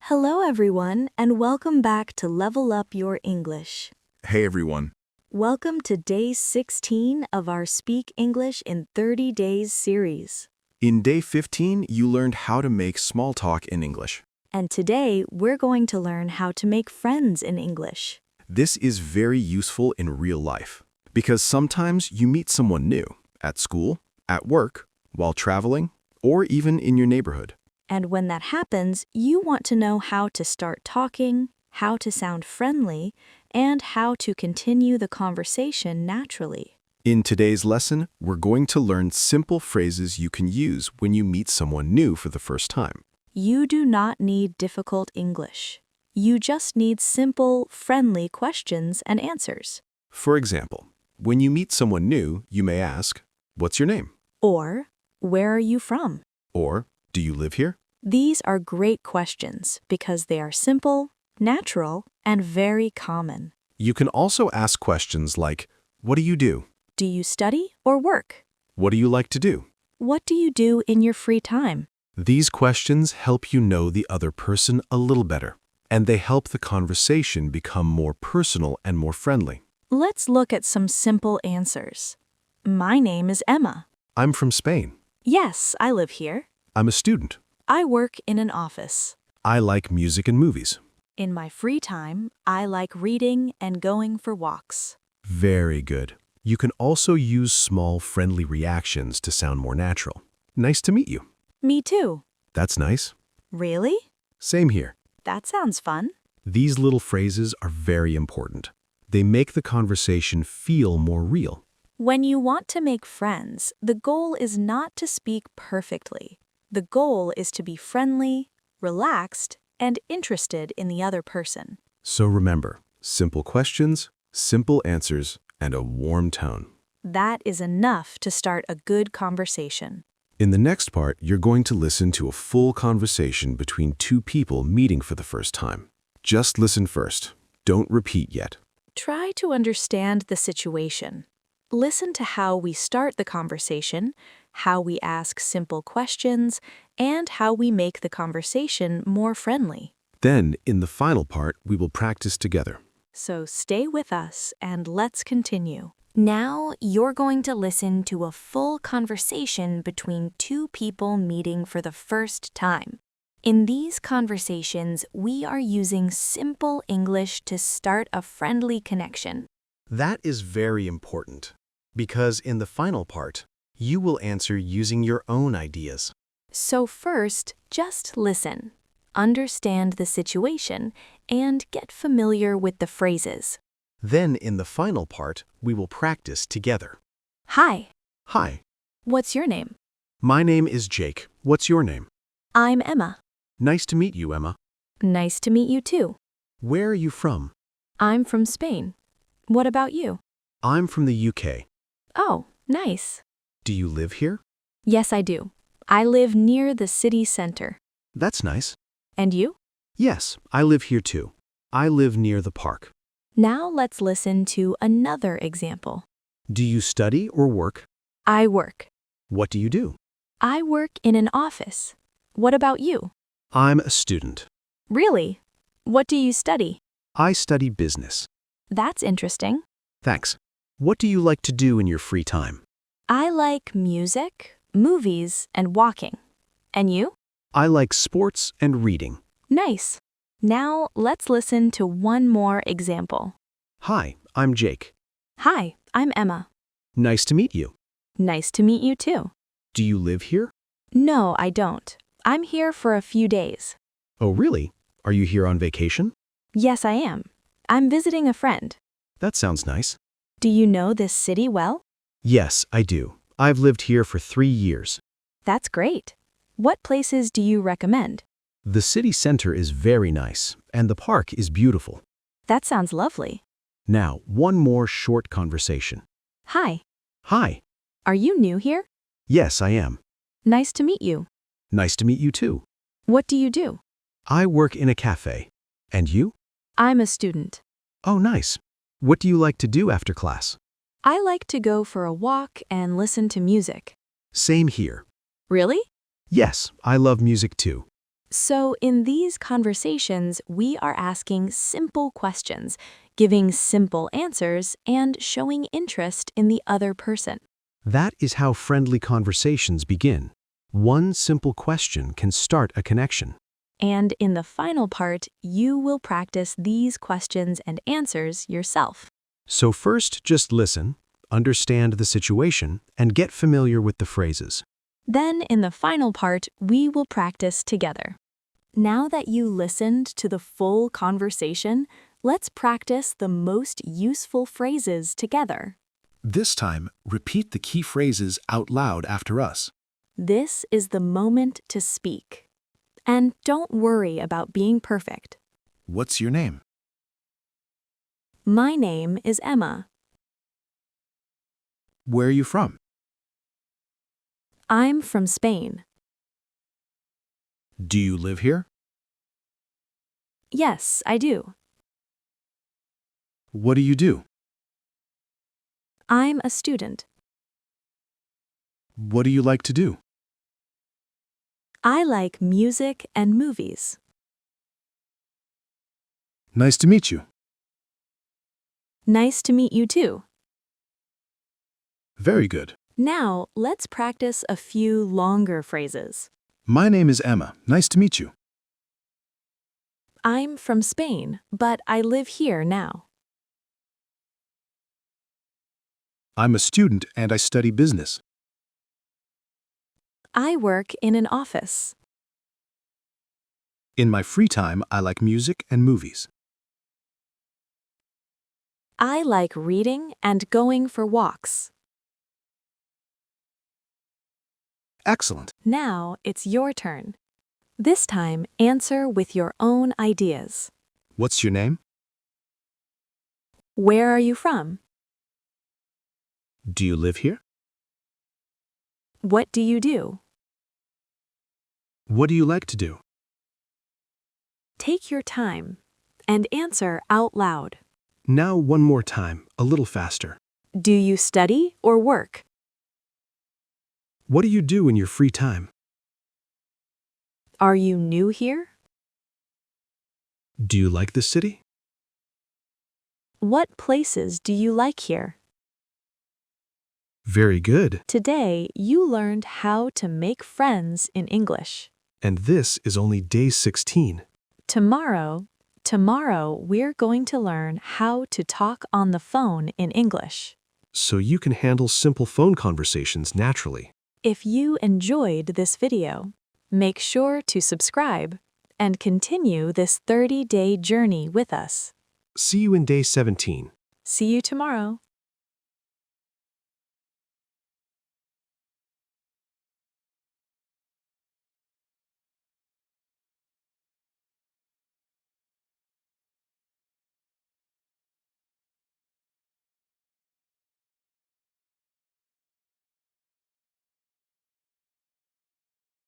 Hello, everyone, and welcome back to Level Up Your English. Hey everyone. Welcome to day 16 of our Speak English in 30 Days series. In day 15, you learned how to make small talk in English. And today, we're going to learn how to make friends in English. This is very useful in real life because sometimes you meet someone new at school, at work, while traveling, or even in your neighborhood. And when that happens, you want to know how to start talking, how to sound friendly, and how to continue the conversation naturally. In today's lesson, we're going to learn simple phrases you can use when you meet someone new for the first time. You do not need difficult English. You just need simple, friendly questions and answers. For example, when you meet someone new, you may ask, "What's your name?" Or, where are you from? Or, "Do you live here?" These are great questions because they are simple, natural, and very common. You can also ask questions like, "What do you do?" Do you study or work? "What do you like to do?" What do you do in your free time? These questions help you know the other person a little better, and they help the conversation become more personal and more friendly. Let's look at some simple answers. My name is Emma. "I'm from Spain." Yes, I live here. "I'm a student." I work in an office. "I like music and movies." In my free time, I like reading and going for walks. Very good. You can also use small, friendly reactions to sound more natural. "Nice to meet you." Me too. "That's nice." Really? "Same here." That sounds fun. These little phrases are very important. They make the conversation feel more real. When you want to make friends, the goal is not to speak perfectly. The goal is to be friendly, relaxed, and interested in the other person. So remember, simple questions, simple answers, and a warm tone. That is enough to start a good conversation. In the next part, you're going to listen to a full conversation between two people meeting for the first time. Just listen first. Don't repeat yet. Try to understand the situation. Listen to how we start the conversation, how we ask simple questions, and how we make the conversation more friendly. Then, in the final part, we will practice together. So stay with us and let's continue. Now you're going to listen to a full conversation between two people meeting for the first time. In these conversations, we are using simple English to start a friendly connection. That is very important, because in the final part, you will answer using your own ideas. So first, just listen, understand the situation, and get familiar with the phrases. Then, in the final part, we will practice together. Hi, "Hi, what's your name? my name is Jake. What's your name?" I'm Emma. "Nice to meet you, Emma." Nice to meet you too. "Where are you from?" I'm from Spain. What about you? "I'm from the UK. Oh, nice. Do you live here?" Yes, I do. I live near the city center. "That's nice." And you? "Yes, I live here too. I live near the park." Now let's listen to another example. "Do you study or work?" I work. "What do you do?" I work in an office. What about you? "I'm a student. Really? What do you study? I study business." That's interesting. "Thanks. What do you like to do in your free time?" I like music, movies, and walking. And you? "I like sports and reading." Nice. Now let's listen to one more example. "Hi, I'm Jake. Hi, I'm Emma. Nice to meet you. Nice to meet you too. Do you live here?" No, I don't. I'm here for a few days. "Oh, really? Are you here on vacation?" Yes, I am. I'm visiting a friend. "That sounds nice." Do you know this city well? "Yes, I do. I've lived here for 3 years." That's great. What places do you recommend? The city center is very nice, and the park is beautiful. That sounds lovely. Now, one more short conversation. Hi, "Hi. are you new here? Yes, I am. Nice to meet you. Nice to meet you too. What do you do? I work in a cafe. And you?" I'm a student. "Oh, nice. What do you like to do after class?" I like to go for a walk and listen to music. "Same here." Really? "Yes, I love music too." So, in these conversations, we are asking simple questions, giving simple answers, and showing interest in the other person. That is how friendly conversations begin. One simple question can start a connection. And in the final part, you will practice these questions and answers yourself. So first, just listen, understand the situation, and get familiar with the phrases. Then, in the final part, we will practice together. Now that you listened to the full conversation, let's practice the most useful phrases together. This time, repeat the key phrases out loud after us. This is the moment to speak. And don't worry about being perfect. What's your name? My name is Emma. Where are you from? I'm from Spain. Do you live here? Yes, I do. What do you do? I'm a student. What do you like to do? I like music and movies. Nice to meet you. Nice to meet you too. Very good. Now, let's practice a few longer phrases. My name is Emma. Nice to meet you. I'm from Spain, but I live here now. I'm a student and I study business. I work in an office. In my free time, I like music and movies. I like reading and going for walks. Excellent. Now it's your turn. This time, answer with your own ideas. What's your name? Where are you from? Do you live here? What do you do? What do you like to do? Take your time and answer out loud. Now one more time, a little faster. Do you study or work? What do you do in your free time? Are you new here? Do you like the city? What places do you like here? Very good. Today, you learned how to make friends in English. And this is only day 16. Tomorrow, we're going to learn how to talk on the phone in English. So you can handle simple phone conversations naturally. If you enjoyed this video, make sure to subscribe and continue this 30-day journey with us. See you in day 17. See you tomorrow.